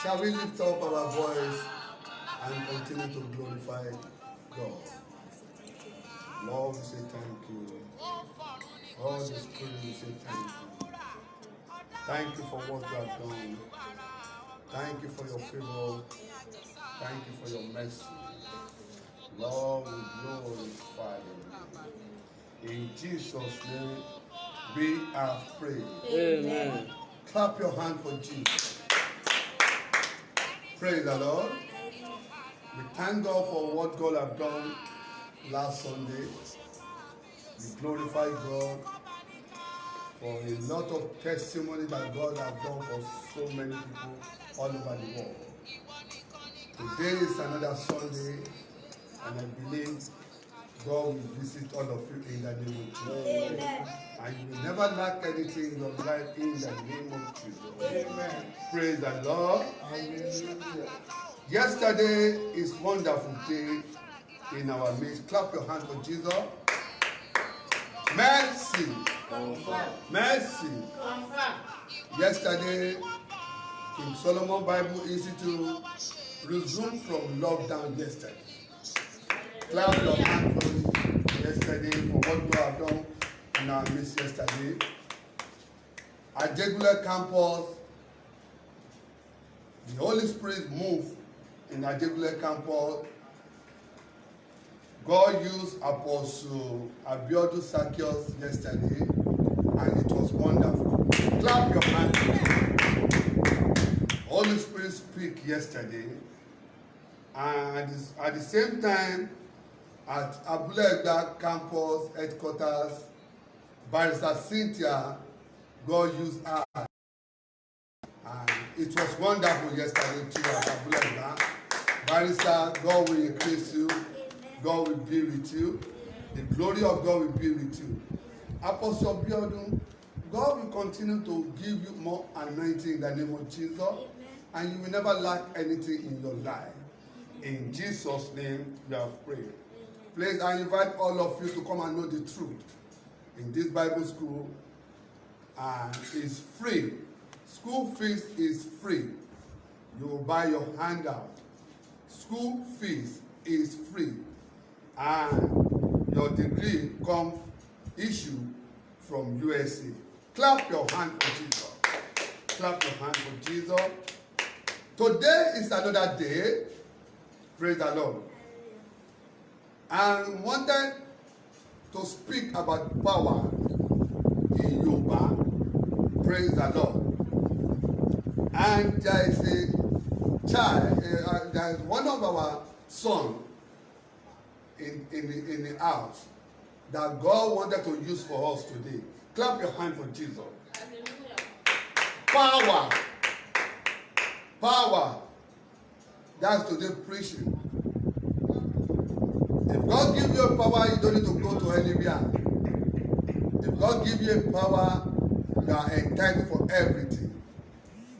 Shall we lift up our voice and continue to glorify God? Lord, we say thank you. Holy Spirit, we say thank you. Thank you for what you have done. Thank you for your favor. Thank you for your mercy. Lord, we glorify you. In Jesus' name, we are prayed. Amen. Clap your hand for Jesus. Praise the Lord. We thank God for what God has done last Sunday. We glorify God for a lot of testimony that God has done for so many people all over the world. Today is another Sunday, and I believe God will visit all of you in the name of Jesus. Amen. And you will never lack anything in your life in the name of Jesus. Amen. Praise the Lord. Hallelujah. Yesterday is wonderful day in our midst. Clap your hand for Jesus. Mercy. Mercy. Yesterday, King Solomon Bible Institute resumed from lockdown yesterday. Clap your hand for yesterday for what you have done in our midst yesterday. At Ajegule campus, the Holy Spirit moved in Ajegule campus. God used Apostle Abiodun Sakios yesterday, and it was wonderful. Clap your hands. Holy Spirit speak yesterday, and at the same time, at Abule campus headquarters, Barrister Cynthia, God used her. And it was wonderful yesterday too at Abule. Barrister, God will increase you. God will be with you. The glory of God will be with you. Apostle Abiodun, God will continue to give you more anointing in the name of Jesus. And you will never lack anything in your life. In Jesus' name, we have prayed. Please, I invite all of you to come and know the truth. In this Bible school, it's free. School fees is free. You will buy your handout. School fees is free. And your degree comes issued from USA. Clap your hand for Jesus. Clap your hand for Jesus. Today is another day. Praise the Lord. I wanted to speak about power in Yoruba. Praise the Lord. And there is a child, there is one of our sons in the house that God wanted to use for us today. Clap your hand for Jesus. Hallelujah. Power. Power. That's today preaching. If God gives you a power, you don't need to go to anywhere. If God gives you a power, you are entitled for everything.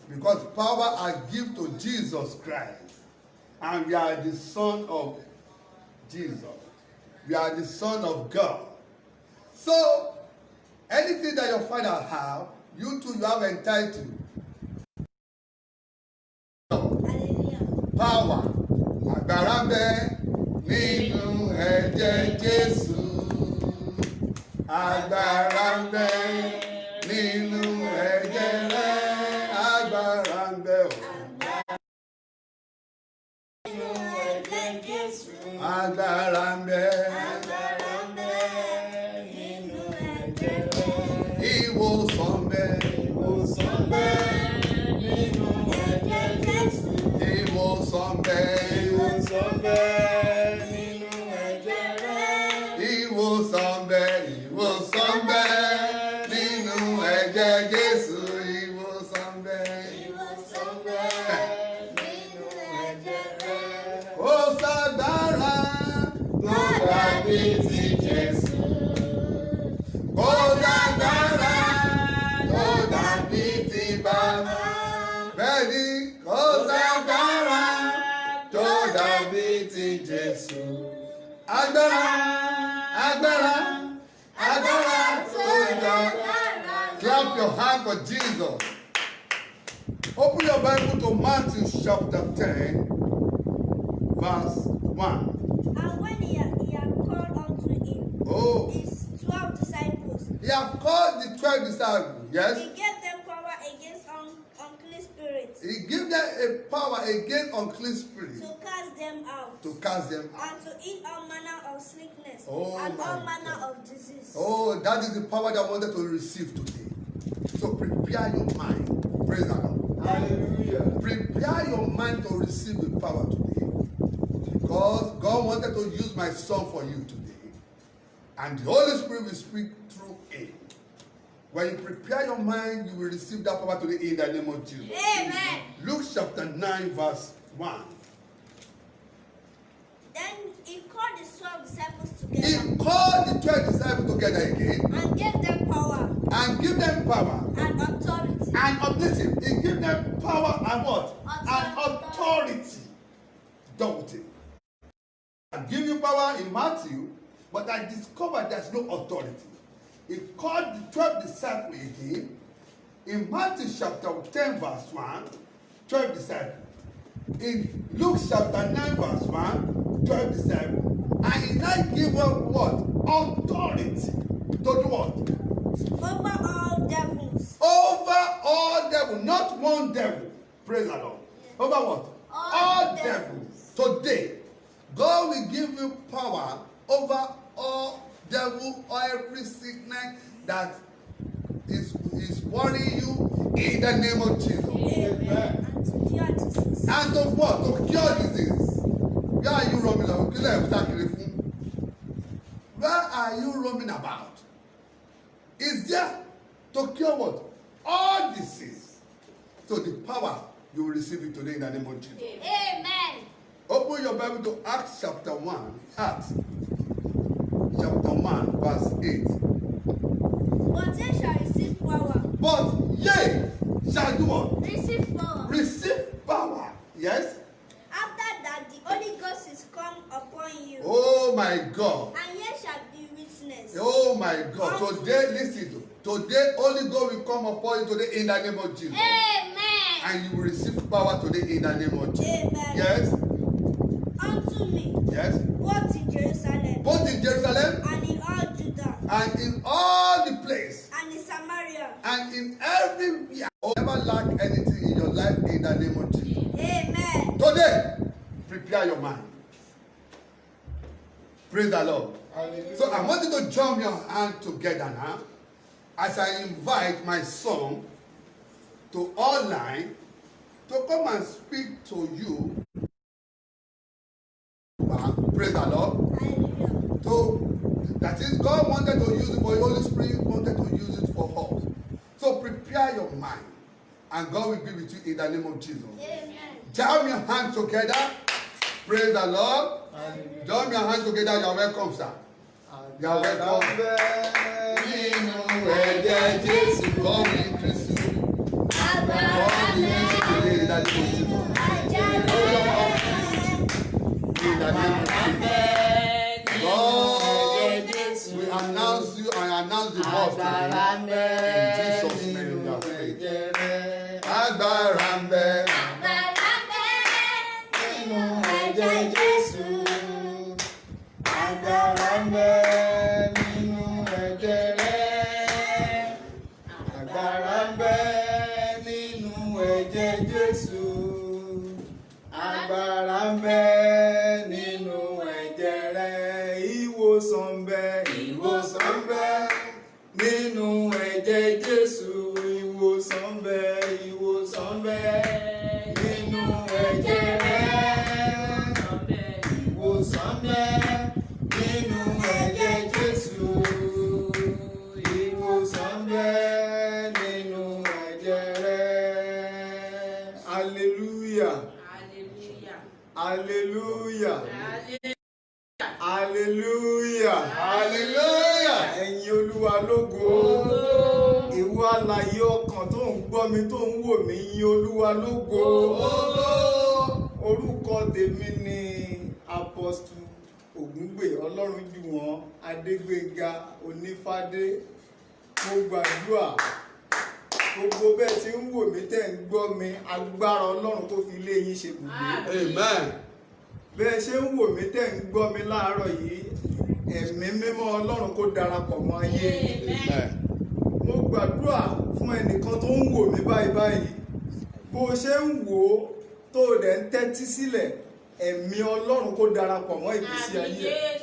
Because power I give to Jesus Christ. And we are the son of Jesus. We are the son of God. So, anything that your father have, you too, you have entitled. Power. Agbára ńbẹ nínú ẹ̀jẹ̀ Jésù. Agbára ńbẹ nínú ẹ̀jẹ̀ rẹ̀. Agbára ńbẹ o. Nínú ẹ̀jẹ̀ Jésù. Agbára ńbẹ. Agbára ńbẹ nínú ẹ̀jẹ̀ rẹ̀. Ìwòsàn ńbẹ. Ìwòsàn ńbẹ nínú ẹ̀jẹ̀ Jésù. Ìwòsàn ńbẹ. Ìwòsàn ńbẹ nínú ẹ̀jẹ̀ rẹ̀. Ìwòsàn ńbẹ. Ìwòsàn ńbẹ nínú ẹ̀jẹ̀ Jésù. Ìwòsàn ńbẹ. Ìwòsàn ńbẹ nínú ẹ̀jẹ̀ rẹ̀. Kò ságbára tó dàbí ti Jésù. Kò ságbára tó dàbí ti Bàbá. Bẹ́ẹ̀ni, kò ságbára tó dàbí ti Jésù. Agbára, agbára, agbára tó dàbí. Clap your hand for Jesus. Open your Bible to Matthew chapter 10, verse 1. And when he had called unto him his 12 disciples, He have called the 12 disciples, yes? he gave them power against unclean spirits. He gave them a power against unclean spirits. To cast them out. To cast them out. And to eat all manner of sickness my and all manner God. of disease. Oh, that is the power that I wanted to receive today. So prepare your mind. Praise the Lord. Hallelujah. Prepare your mind to receive the power today. Because God wanted to use my son for you today. And the Holy Spirit will speak through him. When you prepare your mind, you will receive that power today in the name of Jesus. Amen. Luke chapter 9, verse 1. Then he called his 12 disciples together. He called the 12 disciples together again. And gave them power. And give them power. And authority. And listen, he gave them power and what? And authority. Double it. I give you power in Matthew, but I discovered there's no authority. He called the 12 disciples again. In Matthew chapter 10, verse 1, 12 disciples. In Luke chapter 9, verse 1, 12 disciples. And he now gave them what? Authority. To do what? Over all devils. Over all devils, not one devil. Praise the Lord. Over what? All devils. Today, God will give you power over all devil or every sickness that is worrying you in the name of Jesus. Amen. And to cure disease. And of what? To cure disease. Where are you roaming about? Where are you roaming about? Is there to cure what? All disease. So the power, you will receive it today in the name of Jesus. Amen. Open your Bible to Acts chapter 1. Acts chapter 1, verse 8. But they shall receive power. But ye shall do what? Receive power. Receive power. Yes? After that, the Holy Ghost is come upon you. Oh my God. And ye shall be witness. Oh my God. Today, listen to. Today, Holy Ghost will come upon you today in the name of Jesus. Amen. And you will receive power today in the name of Jesus. Amen. Yes? Unto me. Yes? Both in Jerusalem. Both in Jerusalem And in all Judah. and in all the place And in Samaria. and in everywhere. Oh, never lack anything in your life in the name of Jesus. Amen. Today, prepare your mind. Praise the Lord. Hallelujah. So I want you to join your hand together now as I invite my son to online to come and speak to you. Praise the Lord. Hallelujah. So that is, God wanted to use it, but the Holy Spirit wanted to use it for us. So prepare your mind, and God will be with you in the name of Jesus. Amen. Join your hands together. Praise the Lord. Hallelujah. Join your hands together. You are welcome, sir. You are welcome. Nínú ẹ̀jẹ̀ Jésù, God will increase you. God will increase you today in the name of Jesus. In the name of Jesus. God will announce you and announce the boss today. In Jesus' name we are praying. Agbára ń bẹ. Nínú ẹ̀jẹ̀ Jésù. Agbára ń bẹ nínú ẹ̀jẹ̀ rẹ̀. Agbára ń bẹ nínú ẹ̀jẹ̀ Jésù. Agbára ń bẹ nínú ẹ̀jẹ̀ rẹ̀. Ìwòsàn ń bẹ, ìwòsàn ń bẹ nínú ẹ̀jẹ̀ Jésù. Ìwòsàn ń bẹ, ìwòsàn ń bẹ nínú ẹ̀jẹ̀ rẹ̀. Ìwòsàn ń bẹ nínú ẹ̀jẹ̀ Jésù. Ìwòsàn ń bẹ nínú ẹ̀jẹ̀ rẹ̀. Hallelujah. Hallelujah. Hallelujah. Hallelujah. Ẹ̀yin Olúwa lógo. Ìwọ alààyè ọkàn tó ń gbọ́ mi tó ń wò mí, yìn Olúwa lógo. Orúkọ tèmi ni Apostle Ògúngbè Ọlọ́runjùwọ̀n Adégbéga Onífádé. Mo gbàdúrà gbogbo bẹ́ẹ̀ tí ń wò mí tẹ́ ń gbọ́ mi agbára Ọlọ́run kó fi ilé yín ṣe gbùgbé. Amen. Bẹ́ẹ̀ ṣe ń wò mí tẹ́ ń gbọ́ mi láàárọ̀ yìí ẹ̀mí mímọ́ Ọlọ́run kó darapọ̀ mọ́ ayé. Amen. Mo gbàdúrà fún ẹnìkan tó ń wò mí báyìí bó ṣe ń wò ó tó dẹ̀ ń tẹ́tí sílẹ̀ ẹ̀mí Ọlọ́run kó darapọ̀ mọ́ ìgbésí ayé ẹ̀.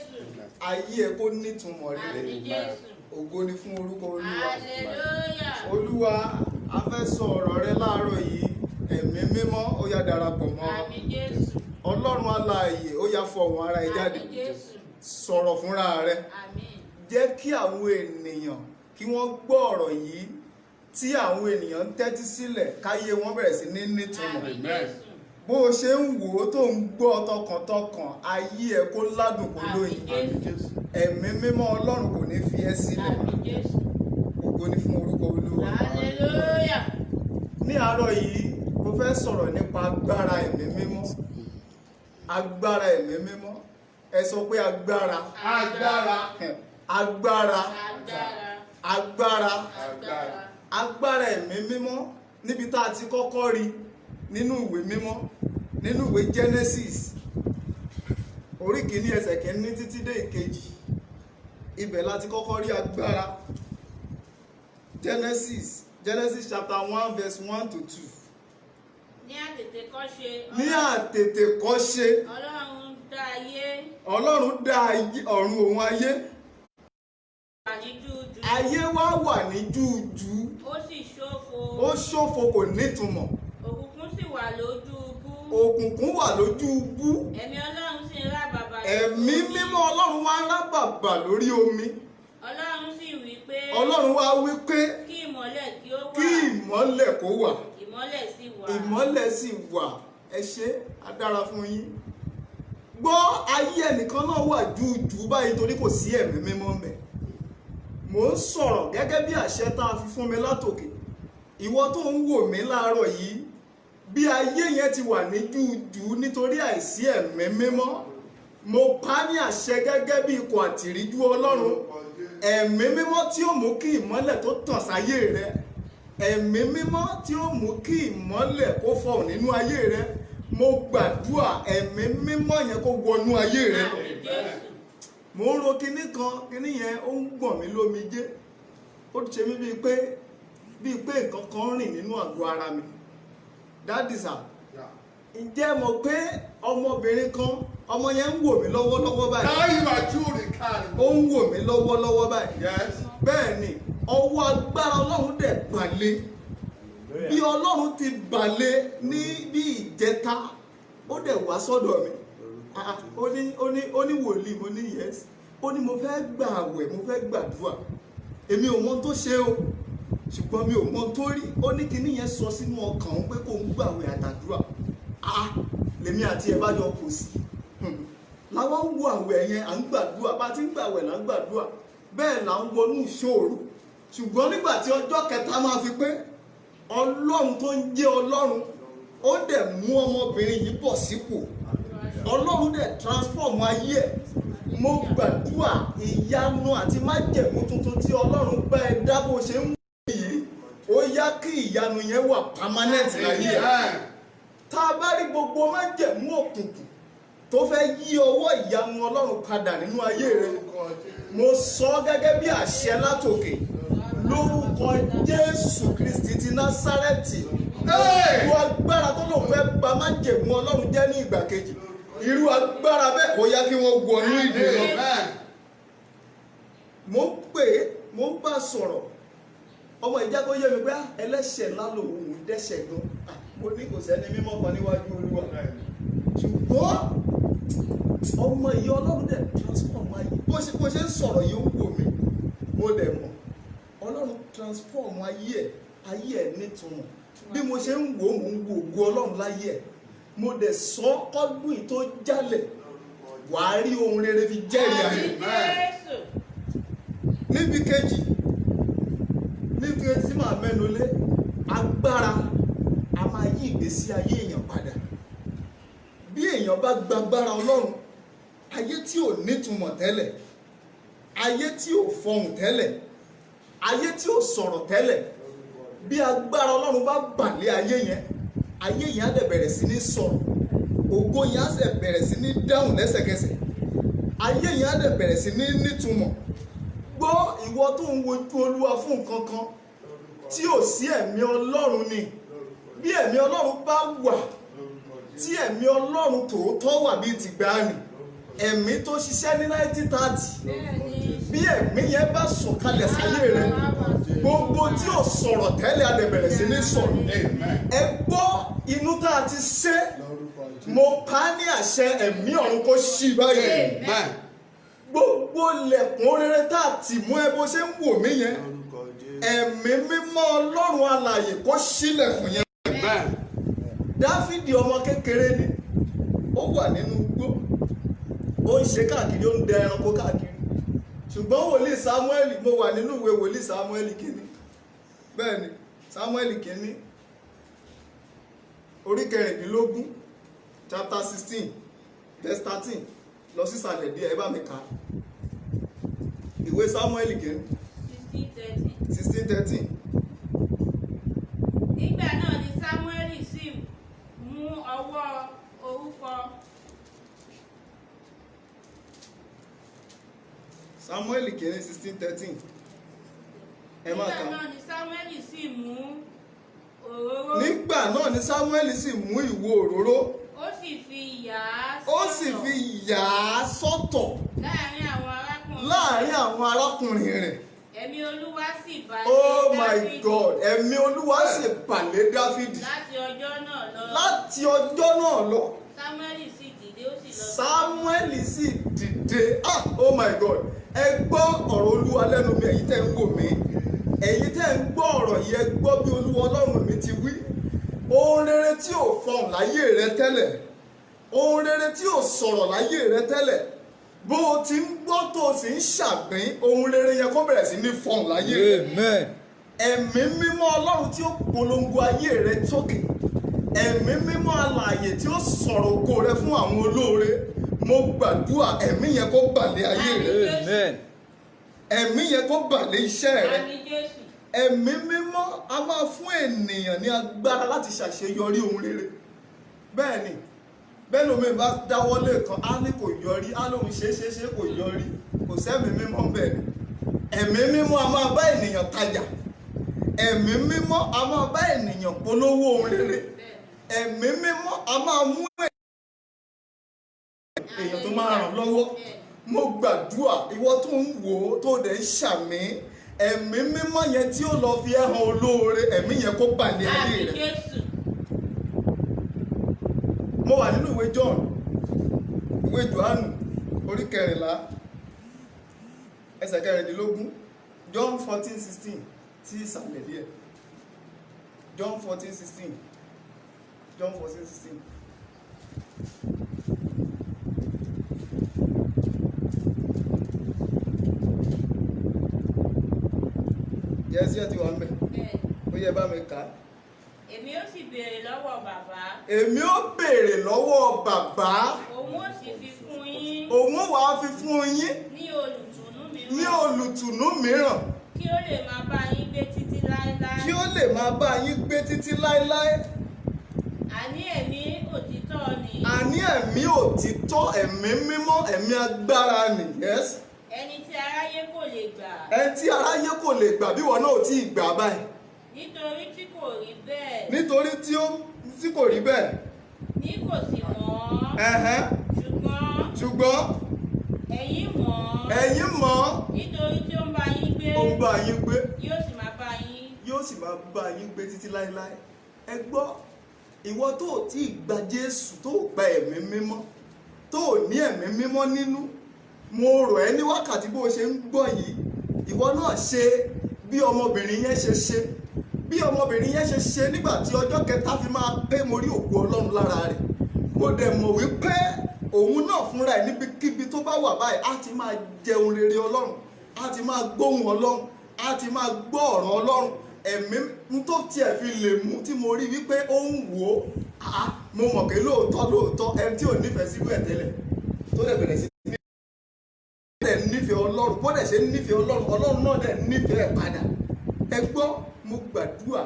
Ayé ẹ̀ kó nítumọ̀ rere. Ògo ni fún orúkọ Olúwa. Olúwa a fẹ́ sọ ọ̀rọ̀ rẹ láàárọ̀ yìí ẹ̀mí mímọ́ ó yá darapọ̀ mọ́. Ọlọ́run alààyè ó yá fọ̀hùn ara ẹ̀ jáde. Sọ̀rọ̀ fúnra rẹ. Jẹ́ kí àwọn ènìyàn kí wọ́n gbọ́ ọ̀rọ̀ yìí tí àwọn ènìyàn ń tẹ́tí sílẹ̀ káyé wọn bẹ̀rẹ̀ sí ní nítumọ̀. Bó o ṣe ń wò ó tó ń gbọ́ tọkàntọkàn ayé ẹ kó ládùn kó lóyin. Ẹ̀mí mímọ́ Ọlọ́run kò ní fi ẹ́ sílẹ̀. Ògo ni fún orúkọ Olúwa. Ní àárọ̀ yìí mo fẹ́ sọ̀rọ̀ nípa agbára ẹ̀mí mímọ́. Agbára ẹ̀mí mímọ́. Ẹ sọ pé agbára. Agbára. Agbára. Agbára. Agbára ẹ̀mí mímọ́ níbi tá a ti kọ́kọ́ rí nínú ìwé mímọ́ nínú ìwé Genesis orí kìíní ẹsẹ̀ kìíní títí dé ìkejì ibẹ̀ láti kọ́kọ́ rí agbára. Genesis chapter 1 verse 1 to 2. Ní àtètèkọ́ṣe. Ní àtètèkọ́ṣe. Ọlọ́run dá ayé. Ọlọ́run dá ọ̀run òun ayé. Ayé wá wà ní júùjú. Ó sì ṣófo. Ó ṣófo kò nítumọ̀. Òkùnkùn sì wà lójú ubú. Òkùnkùn wà lójú ubú. Ẹ̀mí Ọlọ́run sì ń rábàbà. Ẹ̀mí mímọ́ Ọlọ́run wá ń rábàbà lórí omi. Ọlọ́run sì wí pé. Ọlọ́run wá wí pé. Kí ìmọ́lẹ̀ kí ó wà. Kí ìmọ́lẹ̀ kó wà. Ìmọ́lẹ̀ sì wà. Ìmọ́lẹ̀ sì wà. Ẹ ṣé á dára fún yín. Gbọ́ ayé ẹnìkan náà wà júùjú báyìí torí kò sí ẹ̀mí mímọ́ ńbẹ̀. Mò ń sọ̀rọ̀ gẹ́gẹ́ bí àṣẹ tá a fi fún mi látòkè. Ìwọ tó ń wò mí láàárọ̀ yìí bí ayé yẹn ti wà ní júùjú nítorí àìsí ẹ̀mí mímọ́ mo pa ní àṣẹ gẹ́gẹ́ bí ikọ̀ àtìríjú Ọlọ́run ẹ̀mí mímọ́ tí ó mú kí ìmọ́lẹ̀ tó tàn sáyé rẹ ẹ̀mí mímọ́ tí ó mú kí ìmọ́lẹ̀ kó fọhùn nínú ayé rẹ mo gbàdúrà ẹ̀mí mímọ́ yẹn kó wọnú ayé rẹ. Mo ń ro kinní yẹn ó ń gbọ̀n mí lómijé ó ṣe mí bíi pé nǹkan kan rìn nínú àgọ́ ara mi. That is how. Ǹjẹ́ mọ̀ pé ọmọbìnrin kan ọmọ yẹn ń wò mí lọ́wọ́lọ́wọ́ báyìí. Káyọ̀ àjúrì káàrí. Ó ń wò mí lọ́wọ́lọ́wọ́ báyìí. Yes. Bẹ́ẹ̀ ni ọwọ́ agbára Ọlọ́run dẹ̀ balẹ̀. Bí Ọlọ́run ti balẹ̀ ní bí ìjẹta ó dẹ̀ wá sọ́dọ̀ mi. Ó ní wòlíì mo ní yes. Ó ní mo fẹ́ gbà àwẹ̀ mo fẹ́ gbàdúrà. Èmi ò mọ tó ṣe o ṣùgbọ́n mi ò mọ tó rí. Ó ní kinní yẹn sọ sínú ọkàn òun pé kó ń gbàwẹ̀ àtàdúrà. Lèmi àti ẹ̀ bá jọ kò sí. Láwọn ń wo àwẹ̀ yẹn à ń gbàdúrà bá ti ń gbàwẹ̀ là ń gbàdúrà bẹ́ẹ̀ là ń wọnú ìṣòro ṣùgbọ́n nígbà tí ọjọ́ kẹta máa fi pé Ọlọ́run tó ń jẹ́ Ọlọ́run ó dẹ̀ mú ọmọbìnrin yìí bọ̀ sípò Ọlọ́run dẹ̀ transform ayé ẹ̀. Mo gbàdúrà ìyanu àti májẹ̀mú tuntun tí Ọlọ́run bá ẹ dá bó ṣe ń wù yìí ó yá kí ìyanu yẹn wà permanent láyé ẹ̀. Tá a bá rí gbogbo májẹ̀mú òkùnkùn tó fẹ́ yí ọwọ́ ìyanu Ọlọ́run padà nínú ayé rẹ mo sọ gẹ́gẹ́ bí àṣẹ látòkè lórúkọ Jésù Kristi ti Násárẹ́tì irú agbára tó lòun fẹ́ bà májẹ̀mú Ọlọ́run jẹ́ ní ìgbà kejì irú agbára bẹ́ẹ̀ ó yá kí wọ́n wọnú ìdè lọ. Mo ń pè é mo ń bá sọ̀rọ̀ ọmọ ìjà kó yé mi pé ẹlẹ́ṣẹ̀ ńlá lòun dẹ́ṣẹ̀ gan mo ní kò sẹ́ni mímọ́ kan níwájú Olúwa ṣùgbọ́n ọmọ ìyá Ọlọ́run dẹ̀ transform ayé bó ṣe ń sọ̀rọ̀ yìí ó ń wò mí mo dẹ̀ mọ̀ Ọlọ́run transform ayé ẹ̀ nítumọ̀ bí mo ṣe ń wò ó mò ń wo ògo Ọlọ́run láyé ẹ̀ mo dẹ̀ sọ kọ́dún yìí tó jálẹ̀ wàá rí ohun rere fi jẹ́rìí ayé. Níbi kejì tí màá mẹ́nu lé agbára a máa yí ìgbésí ayé èèyàn padà bí èèyàn bá gbàgbára Ọlọ́run ayé tí ò nítumọ̀ tẹ́lẹ̀ ayé tí ò fọhùn tẹ́lẹ̀ ayé tí ò sọ̀rọ̀ tẹ́lẹ̀ bí agbára Ọlọ́run bá bàlẹ̀ ayé yẹn á dẹ̀ bẹ̀rẹ̀ sí ní sọ̀rọ̀, ògo yẹn á sì bẹ̀rẹ̀ sí ní dáhùn lẹ́sẹ̀kẹsẹ̀, ayé yẹn á dẹ̀ bẹ̀rẹ̀ sí ní nítumọ̀. Gbọ́, ìwọ tó ń wojú Olúwa fún nǹkan kan tí ò sí ẹ̀mí Ọlọ́run ni, bí ẹ̀mí Ọlọ́run bá wà, tí ẹ̀mí Ọlọ́run tòótọ́ wà bíi tìgbàanì, ẹ̀mí tó ṣiṣẹ́ ní 1930, bí ẹ̀mí yẹn bá sọ̀kalẹ̀ sáyé rẹ, gbogbo tí ò sọ̀rọ̀ tẹ́lẹ̀ á dẹ̀ bẹ̀rẹ̀ sí ní sọ̀rọ̀. Ẹ gbọ́, inú tá a ti ṣe, mo pa á ní àṣẹ ẹ̀mí ọ̀run kó ṣí báyìí. Gbogbo lẹ̀kùn rere tá a ti mú ẹ bó ṣe ń wò mí yẹn, ẹ̀mí mímọ́ Ọlọ́run alààyè kó ṣílẹ̀kùn yẹn. Dáfídì ọmọ kékeré ni, ó wà nínú igbó, ó ń ṣe káàkiri, ó ń dẹ ẹranko káàkiri, ṣùgbọ́n wòlíì Sámúẹ́lì, mo wà nínú ìwé wòlíì Sámúẹ́lì kìíní, bẹ́ẹ̀ ni Sámúẹ́lì kìíní orí 16 chapter 16 verse 13 lọ sísàlẹ̀ díẹ̀, ẹ bá mi kà á. Ìwé Sámúẹ́lì kìíní 16:13. Nígbà náà ni Sámúẹ́lì sì mú ọwọ́ orúkọ. Sámúẹ́lì kìíní 16:13. Ẹ máa kà á. Nígbà náà ni Sámúẹ́lì sì mú òróró. Nígbà náà ni Sámúẹ́lì sì mú ìwo òróró. Ó sì fi yà á sọ́tọ̀ láàrin àwọn arákùnrin rẹ̀. Ẹ̀mí Olúwa sì bà lé Oh my Dáfídì. God, ẹ̀mí Olúwa sì bà lé Dáfídì. Láti ọjọ́ náà lọ. Sámúẹ́lì sì dìde, ó sì lọ. Sámúẹ́lì sì dìde. Oh my God, ẹ gbọ́ ọ̀rọ̀ Olúwa lẹ́nu mi, ẹ̀yin tẹ́ ń wò mí, ẹ̀yin tẹ́ ń gbọ́ ọ̀rọ̀ yìí, ẹ gbọ́ bí Olúwa Ọlọ́run mi ti wí. Ohun rere tí ò fọhùn láyé rẹ tẹ́lẹ̀, ohun rere tí ò sọ̀rọ̀ láyé rẹ tẹ́lẹ̀, bó o ti ń gbọ́ tó o sì ń ṣàgbín, ohun rere yẹn kó bẹ̀rẹ̀ sí ní fọhùn láyé rẹ. Amen. Ẹ̀mí mímọ́ Ọlọ́run tí ó polongo ayé rẹ sókè, ẹ̀mí mímọ́ alààyè tí ó sọ̀rọ̀ ògo rẹ fún àwọn olóore, mo gbàdúrà ẹ̀mí yẹn kó bà lé ayé rẹ, Amen. ẹ̀mí yẹn kó bà lé iṣẹ́ rẹ. Àmín Jésù. Ẹ̀mí mímọ́ a máa fún ènìyàn ní agbára láti ṣàṣeyọrí ohun rere. Bẹ́ẹ̀ ni, bẹ́ẹ̀ lómi bá dáwọ́lé kan, á ní kò yọrí, á lóun ṣe kò yọrí, kò sẹ́mi mímọ́ bẹ́ẹ̀ ni. Ẹ̀mí mímọ́ a máa bá ènìyàn tajà, ẹ̀mí mímọ́ a máa bá ènìyàn polówó ohun rere, ẹ̀mí mímọ́ a máa mú èèyàn tó máa ràn lọ́wọ́. Mo gbàdúrà ìwọ tó ń wò ó tó dẹ̀ ń ṣàmì, ẹ̀mí mímọ́ yẹn tí ó lọ fi ẹ̀hàn olóore, ẹ̀mí yẹn kó bà lé ayé Àmín rẹ̀. Jésù. Mo wà nínú ìwé John, ìwé Jòhánù orí 14 ẹsẹ̀ 16, John 14:16 sí ìsàlẹ̀ díẹ̀. John 14:16. John 14:16. Yes, yes, you want me? Ó yẹ bá mi kà á. Èmi ó sì béèrè lọ́wọ́ bàbá. Èmi ó béèrè lọ́wọ́ bàbá. Òun ó sì fi fún yín. Òun ó wàá fi fún yín Ní olùtùnú mìíràn. ní olùtùnú mìíràn. Kí ó lè máa bá yín gbé títí láéláé. Kí ó lè máa bá yín gbé títí láéláé. Àní ẹ̀mí òtítọ́ ni. Àní ẹ̀mí òtítọ́, ẹ̀mí mímọ́, ẹ̀mí agbára ni. Yes. Ẹni tí aráyé kò lè gbà. Ẹni tí aráyé kò lè gbà bí wọn náà ò tí ì gbà báyìí. Nítorí tí kò rí bẹ́ẹ̀. Nítorí tí kò rí bẹ́ẹ̀. Ní kò sì mọ̀ ọ́. Ẹ̀hẹ́n. Ṣùgbọ́n ẹ̀yin mọ̀ ọ́. ẹ̀yin mọ̀ ọ́. Nítorí tí ó ń bá yín gbé. Ó ń bá yín gbé. Yóò sì máa bá yín. Yóò sì máa bá yín gbé títí láéláé. Ẹ gbọ́, ìwọ tó ò tí ì gba Jésù, tó ò gba ẹ̀mí mímọ́, tó ò ní ẹ̀mí mímọ́ nínú, mo rọ̀ ẹ́ ní wákàtí bó ṣe ń gbọ́ yìí, ìwọ náà ṣe bí ọmọbìnrin yẹn ṣe ṣe. Bí ọmọbìnrin yẹn ṣe ṣe nígbà tí ọjọ́ kẹta fi máa pé, mo rí ògo Ọlọ́run lára rẹ̀. Mo dẹ̀ mọ̀ wípé òun náà fúnra ẹ̀ níbikíbi tó bá wà báyìí, á ti máa jẹun rere Ọlọ́run, á ti máa gbóhùn Ọlọ́run, á ti máa gbọ́ ọ̀rọ̀ Ọlọ́run. Ẹ̀mí tó tiẹ̀ fi lè mú tí mo rí wípé ó ń wò ó, mo mọ̀ pé lóòótọ́ ẹni tí ò nífẹ̀ẹ́ sí ìwé ẹ̀tẹ́lẹ̀ tó dẹ̀ bẹ̀rẹ̀ sí nífẹ̀ẹ́ Ọlọ́run, bó dẹ̀ ṣe nífẹ̀ẹ́ Ọlọ́run, Ọlọ́run náà dẹ̀ nífẹ̀ẹ́ padà. Ẹ gbọ́, mo gbàdúrà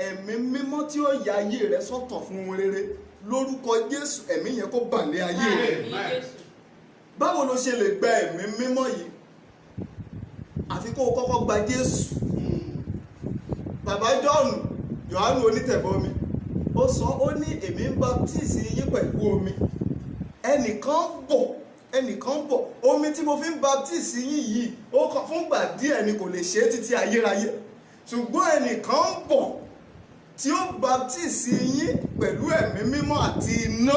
ẹ̀mí mímọ́ tí ó ya ayé rẹ sọ́tọ̀ fún ohun rere lórúkọ Jésù, ẹ̀mí yẹn kó bà lé ayé rẹ. Báwo ló ṣe lè gba ẹ̀mí mímọ́ yìí? Àfi kó o kọ́kọ́ gba Jésù. Bàbá Jòhánù onítẹ̀bọmi ó sọ, ó ní èmi ń baptisi yín pẹ̀lú omi, ẹnìkan bọ̀, omi tí mo fi ń baptisi yín yìí ó kàn fúngbà díẹ̀ ni, kò lè ṣe é títí ayérayé, ṣùgbọ́n ẹnìkan bọ̀ tí ó baptisi yín pẹ̀lú ẹ̀mí mímọ́ àti iná,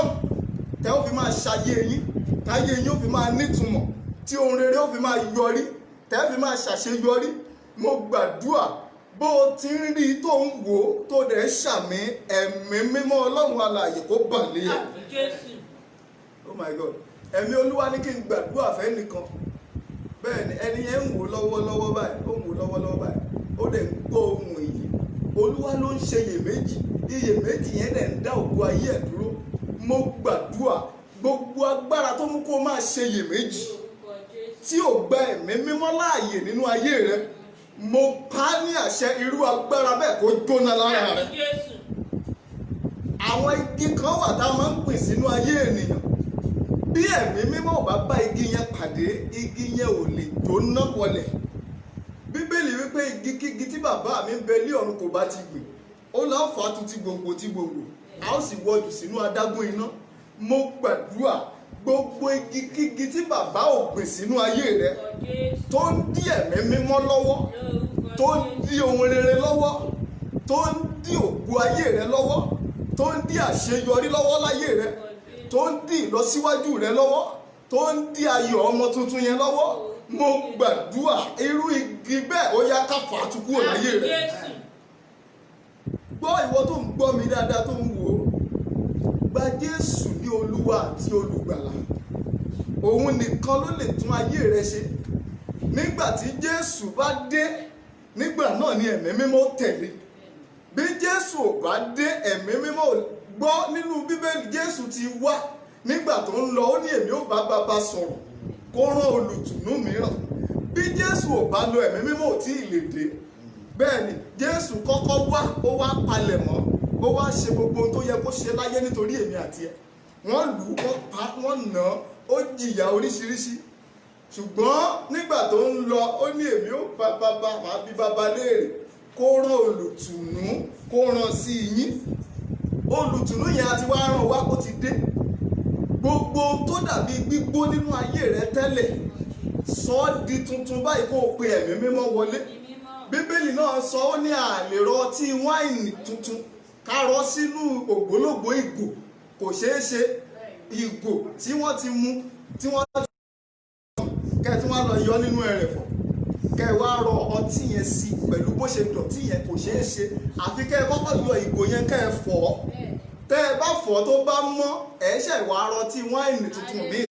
tẹ́ ó fi máa ṣayé yín, táyé yín ó fi máa nítumọ̀, tí ohun rere ó fi máa yọrí, tẹ́ fi máa ṣàṣeyọrí. Mo gbàdúrà bó o ti ń rí tó ń wò ó tó dẹ̀ ṣàmì, ẹ̀mí mímọ́ Ọlọ́run alààyè kó bà lé ẹ̀. Oh my God, ẹ̀mí Olúwa ní kí n gbàdúrà fẹ́ nìkan. Bẹ́ẹ̀ ni ẹni yẹn ń wò lọ́wọ́lọ́wọ́ báyìí, ó dẹ̀ ń gbọ́ ohun èyí. Olúwa ló ń ṣe iyèméjì yẹn dẹ̀ ń dá ògo ayé ẹ̀ dúró. Mo gbàdúrà gbogbo agbára tó mú kó máa ṣe iyèméjì tí ò gba ẹ̀mí mímọ́ láàyè nínú ayé rẹ, mo pa á ní àṣẹ, irú agbára bẹ́ẹ̀ kó jóná lára rẹ. Àwọn igi kan wà tá a máa ń pín sínú ayé ènìyàn. Bí ẹ̀mí mímọ́ ò bá bá igi yẹn pàdé, igi yẹn ò lè jóná wọlẹ̀. Bíbélì wípé igi kígi tí bàbá mi ń bẹ lé ọ̀run kò bá ti gbìn, ó lọ́ fà á tu ti gbòǹgbò, a ó sì wọ́jù sínú adágún iná. Mo gbàdúrà gbogbo igi kígi tí bàbá ò gbìn sínú ayé rẹ, tó ń dí ẹ̀mí mímọ́ lọ́wọ́, tó ń dí ohun rere lọ́wọ́, tó ń dí ògo ayé rẹ lọ́wọ́, tó ń dí àṣeyọrí lọ́wọ́ láyé rẹ, tó ń dí ìlọsíwájú rẹ lọ́wọ́, tó ń dí ayọ̀ ọmọ tuntun yẹn lọ́wọ́. Mo gbàdúrà irú igi bẹ́ẹ̀ ó yá ká fà á tu kúrò láyé rẹ. Gbọ́ ìwọ tó ń gbọ́ mi dáadáa, tó ń wò ó, gba Jésù ní Olúwa àti Olùgbàlà. Òun nìkan ló lè tún ayé rẹ ṣe. Nígbà tí Jésù bá dé, nígbà náà ni ẹ̀mí mímọ́ tẹ̀lé. Bí Jésù ò bá dé, ẹ̀mí mímọ́ gbọ́ nínú Bíbélì, Jésù ti wá, nígbà tó ń lọ ó ní èmi ó bá Baba sọ̀rọ̀ kó rán olùtùnú mìíràn. Bí Jésù ò bá lọ, ẹ̀mí mímọ́ ò tí ì lè dé. Bẹ́ẹ̀ ni Jésù kọ́kọ́ wá, ó wá palẹ̀ mọ́, ó wá ṣe gbogbo ohun tó yẹ kó ṣe láyé nítorí èmi àti ẹ̀. Wọ́n lù ú, wọ́n pa, wọ́n nà án, ó jìyà oríṣiríṣi. Ṣùgbọ́n nígbà tó ń lọ, ó ní èmi ó bá Baba, màá bí Baba léèrè kó rán olùtùnú, kó rán sí yín. Olùtùnú yẹn àti wá rán wá, ó ti dé. Gbogbo tó dàbí gbígbó nínú ayé rẹ tẹ́lẹ̀, sọ ọ́ di tuntun báyìí kó o pe ẹ̀mí mímọ́ wọlé. Bíbélì náà sọ, ó ní àlè rọ ọtí wáìnì tuntun ká rọ sínú ògbólógbòó ìgò, kò ṣeé ṣe. Ìgò tí wọ́n ti mú, tí wọ́n ti kẹ́ tí wọ́n lọ yọ nínú ẹrẹ̀fọ̀, kẹ́ wá rọ ọtí yẹn sí pẹ̀lú bó ṣe dọ̀tí yẹn, kò ṣeé ṣe. Àfi kẹ́ kọ́kọ́ yọ ìgò yẹn, kẹ́ fọ̀ ọ́. Tẹ́ ẹ bá fọ̀ tó bá mọ́, ẹ ṣẹ̀ wá rọ ọtí wáìnì tuntun míì.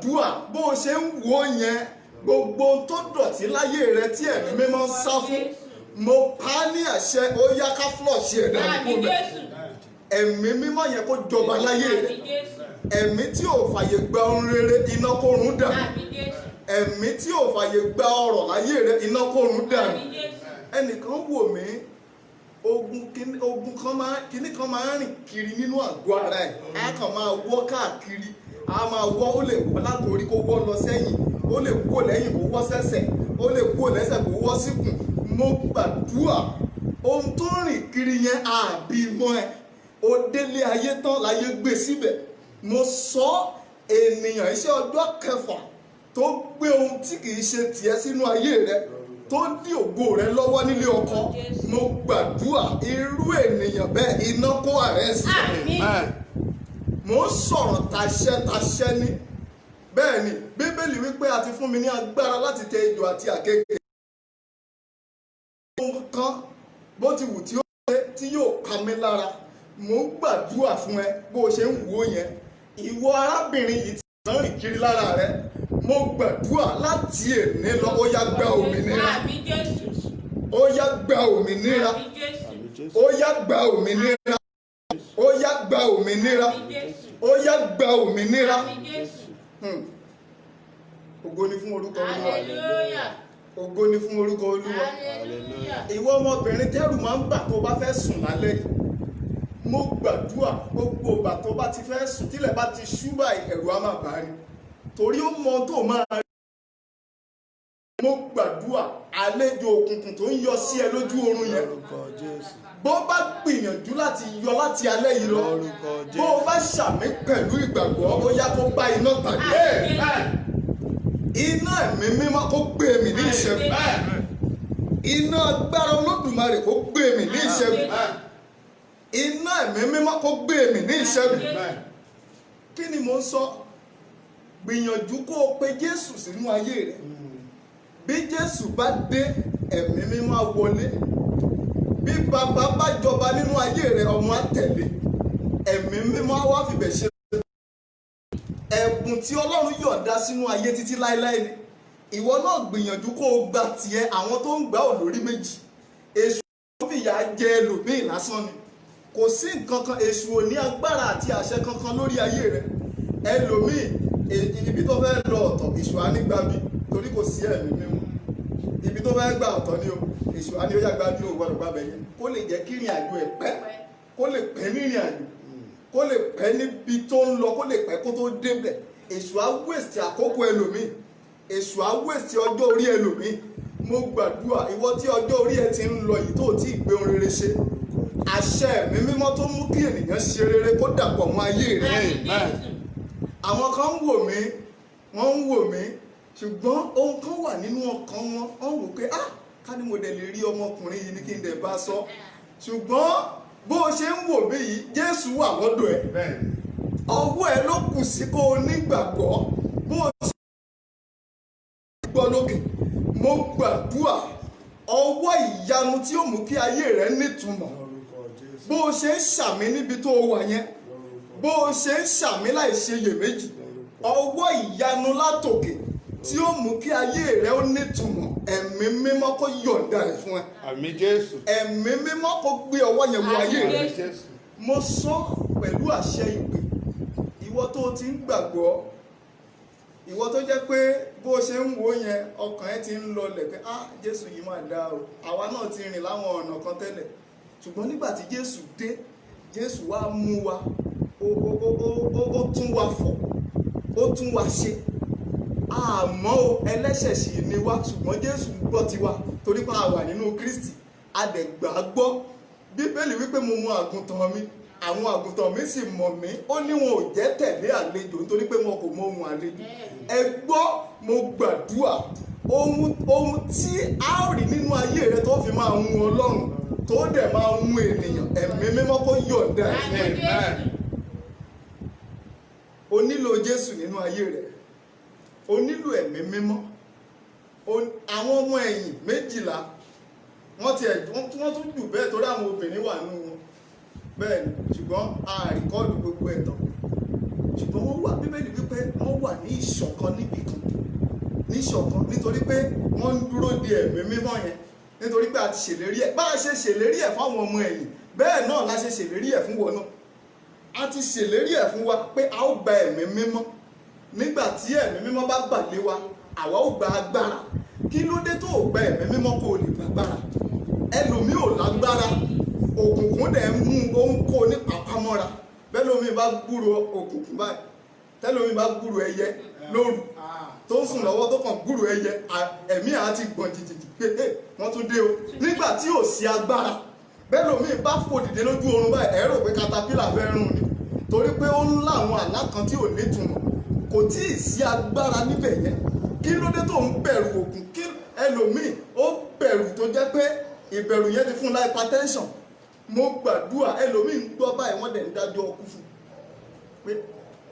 Dúà bó ṣe ń wò yẹn, gbogbo tó dọ̀tí láyé rẹ tí ẹ̀mí mímọ́ ń sá fún, mo pa á ní àṣẹ, ó yá ká flush ẹ̀ dànù kó bẹ̀. Ẹ̀mí mímọ́ yẹn kó jọba láyé rẹ. Ẹ̀mí tí ò fàyè gba ohun rere, iná kó run dànù. Ẹ̀mí tí ò fàyè gba ọrọ̀ láyé rẹ, iná kó run dànù. Ẹnìkan wò mí, ogun kan máa ń rìn kiri nínú àgọ́ ara ẹ̀, á kàn máa wọ́ káàkiri, á máa wọ́, ó lè wọ́ látòrí kó wọ́ lọ sẹ́yìn, ó lè wọ́ lẹ́yìn kó wọ́ sẹ́sẹ̀, ó lè wọ́ lẹ́sẹ̀ kó wọ́ síkùn. Mo gbàdúrà ohun tó rìn kiri yẹn àbímọ ẹ̀, ó délé ayé tán láyé gbé síbẹ̀. Mo sọ ènìyàn iṣẹ́ ọjọ́ kẹfà tó gbé ohun tí kìí ṣe tiẹ̀ sínú ayé rẹ, tó dí ògo rẹ lọ́wọ́ nílé ọkọ. Mo gbàdúrà irú ènìyàn bẹ́ẹ̀ iná kó àrẹ́sì. Mo ń sọ̀rọ̀ tàṣẹ ní. Bẹ́ẹ̀ ni Bíbélì wípé a ti fún mi ní agbára láti tẹ ejò àti àkekèé. Ohun kan bó ti wù tí ó ṣe tí yóò pa mí lára, mo ń gbàdúrà fún ẹ bó ṣe ń wò yẹn. Ìwọ arábìnrin yìí ti rán rìn kiri lára rẹ, mo gbàdúrà láti èní lọ, ó yá gba òmìnira. Ó yá gba òmìnira. Ó yá gba òmìnira. Ó yá gba òmìnira. Ó yá gba òmìnira. Ògo ni fún orúkọ Olúwa. ògo ni fún orúkọ Olúwa. Hallelujah. Ìwọ ọmọbìnrin tẹ́rù máa ń bà tó bá fẹ́ sùn lálẹ́ yìí, mo gbàdúrà gbogbo ìgbà tó bá ti fẹ́ sùn tílẹ̀ bá ti ṣú báyìí ẹ̀rù á máa bà á ni torí ó mọ tó máa rí. Mo gbàdúrà àlejò òkùnkùn tó ń yọ sí ẹ lójú oorun yẹn bó bá gbìyànjú láti yọ láti alẹ́ yìí lọ bó o bá ṣàmì pẹ̀lú ìgbàgbọ́ ó yá kó bá iná pàdé. Iná ẹ̀mí mímọ́ kó gbé mi ní ìṣẹ́gun. Iná agbára Olódùmarè kó gbé mi ní ìṣẹ́gun. Iná ẹ̀mí mímọ́ kó gbé mi ní ìṣẹ́gun. Kí ni mo ń sọ? Gbìyànjú kó o pe Jésù sínú ayé rẹ̀. Bí Jésù bá dé, ẹ̀mí mímọ́ á wọlé. Bí bàbá bá jọba nínú ayé rẹ̀, ọmọ á tẹ̀lé. Ẹ̀mí mímọ́ á wá fìbẹ̀ ṣe. Ẹ̀bùn tí Ọlọ́run yọ̀ǹda sínú ayé títí láéláé ni. Ìwọ náà gbìyànjú kó o gba tiẹ̀. Àwọn tó ń gbà ò lórí méjì. Èṣù tó fìyà jẹ ẹlòmíì lásán ni. Kò sí nǹkan kan, èṣù ò ní agbára àti àṣẹ kankan lórí ayé rẹ̀. Ẹlòmíì ibi tó fẹ́ lọ ọ̀tọ̀, èṣù á ní gbàbí torí kò sí ẹ̀mí mímọ́. Ibi tó fẹ́ gbà ọ̀tọ̀ ni o, èṣù á ní ó yá gbàbí o gbọ́dọ̀ gbàbẹ̀ yẹn. Kó lè jẹ́ kí ìrìn àjò ẹ̀ pẹ́, kó lè pẹ́ ní ìrìn àjò, kó lè pẹ́ níbi tó ń lọ, kó lè pẹ́ kó tó débẹ̀. Èṣù á wéṣì àkókò ẹlòmíì, èṣù á wéṣì ọjọ́ orí ẹlòmíì. Mo gbàdúrà ìwọ tí ọjọ́ orí ẹ ti ń lọ yìí tó ti gbé ohun rere ṣe, àṣẹ ẹ̀mí mímọ́ tó mú kí ènìyàn ṣe rere kó dàpọ̀ mọ́ ayé rẹ̀. Àwọn kan ń wò mí, wọ́n ń wò mí, ṣùgbọ́n ohun kan wà nínú ọkàn wọn, wọ́n wò pé ká ní mo dẹ̀ lè rí ọmọkùnrin yìí ní kí n dẹ̀ bá sọ. Ṣùgbọ́n bó o ṣe ń wò mí yìí, Jésù wà lọ́dọ̀ ẹ̀. Ọwọ́ ẹ ló kù sí kó o nígbàgbọ́. Bó o ṣe gbọ́ lókè, mo gbàdúrà ọwọ́ ìyanu tí ó mú kí ayé rẹ nítumọ̀. Bó o ṣe ń ṣàmì níbi tó o wà yẹn, bó o ṣe ń ṣàmì láì ṣe iyèméjì, ọwọ́ ìyanu látòkè tí ó mú kí ayé rẹ ó nítumọ̀, ẹ̀mí mímọ́ kó yọ̀ǹda rẹ̀ fún ẹ. Àmín Jésù. Ẹ̀mí mímọ́ kó gbé ọwọ́ yẹn wọ ayé rẹ. Mo sọ pẹ̀lú àṣẹ ìpè, ìwọ tó ti ń gbàgbọ́, ìwọ tó jẹ́ pé bó ṣe ń wò yẹn ọkàn ẹ ti ń lọlẹ̀ pé Jésù yìí máa dá o. Àwa náà ti rìn láwọn ọ̀nà kan tẹ́lẹ̀, ṣùgbọ́n nígbà tí Jésù dé, Jésù wá mú wa, ó tún wa fọ̀, ó tún wa ṣe. Àmọ́ o, ẹlẹ́ṣẹ̀ sì ni wá, ṣùgbọ́n Jésù gbọ́ tiwa torí pé a wà nínú Kristi, a dẹ̀ gbà á gbọ́. Bíbélì wípé mo mọ àgùntàn mi, àwọn àgùntàn mi sì mọ̀ mí. Ó ní wọn ò jẹ́ tẹ̀lé àlejò nítorí pé wọn kò mọ ohun àlejò. Ẹ gbọ́, mo gbàdúrà ohun tí a ó rí nínú ayé rẹ tó fi máa hun Ọlọ́run, tó dẹ̀ máa hun ènìyàn, ẹ̀mí mímọ́ kó yọ̀ǹda ẹ̀. O nílò Jésù nínú ayé rẹ, o nílò ẹ̀mí mímọ́. Àwọn ọmọ ẹ̀yìn 12 wọ́n tún jù bẹ́ẹ̀ torí àwọn obìnrin wà nínú wọn bẹ́ẹ̀ ni, ṣùgbọ́n a rìkọ́ọ̀dù gbogbo ẹ̀tàn. Ṣùgbọ́n wọ́n wà, Bíbélì wípé wọ́n wà ní ìṣọ̀kan níbì kan, ní ìṣọ̀kan nítorí pé wọ́n ń dúró de ẹ̀mí mímọ́ yẹn, nítorí pé a ti ṣèlérí ẹ̀. Bá a ṣe ṣèlérí ẹ̀ fáwọn ọmọ ẹ̀yìn, bẹ́ẹ̀ náà la ṣe ṣèlérí ẹ̀ fún wọn náà. A ti ṣèlérí ẹ̀ fún wa pé a ó gba ẹ̀mí mímọ́. Nígbà tí ẹ̀mí mímọ́ bá bà lé wa, àwa ó gba agbára. Kí ló dé tó gba ẹ̀mí mímọ́ kó o lè gbàgbára? Ẹlòmíì ò lágbára, òkùnkùn dẹ̀ ń mú ohun kó ní pàpamọ́ra. Bẹ́lòmíì bá gbúrò òkùnkùn báyìí, tẹ́lòmíì bá gbúrò ẹyẹ lóru tó ń sùn lọ́wọ́ tó kàn gbúrò ẹyẹ, ẹ̀mí àti gbọ̀n jìjìjì pé wọ́n tún dé o. Nígbà tí ò sí agbára, bẹ́lòmíì bá fò dìde lójú oorun báyìí, ẹ rò pé katapila fẹ́ rún ni, torí pé ó ń láwọn àlá kan tí ò nítumọ̀. Kò tí ì sí agbára níbẹ̀ yẹn. Kí ló dé tó ń bẹ̀rù òkun? Kí ẹlòmíì ó bẹ̀rù tó jẹ́ pé ìbẹ̀rù yẹn ti fún la hypertension. Mo gbàdúrà ẹlòmíì ń gbọ́ báyìí wọ́n dẹ̀ ń dájọ́ ọkú fún pé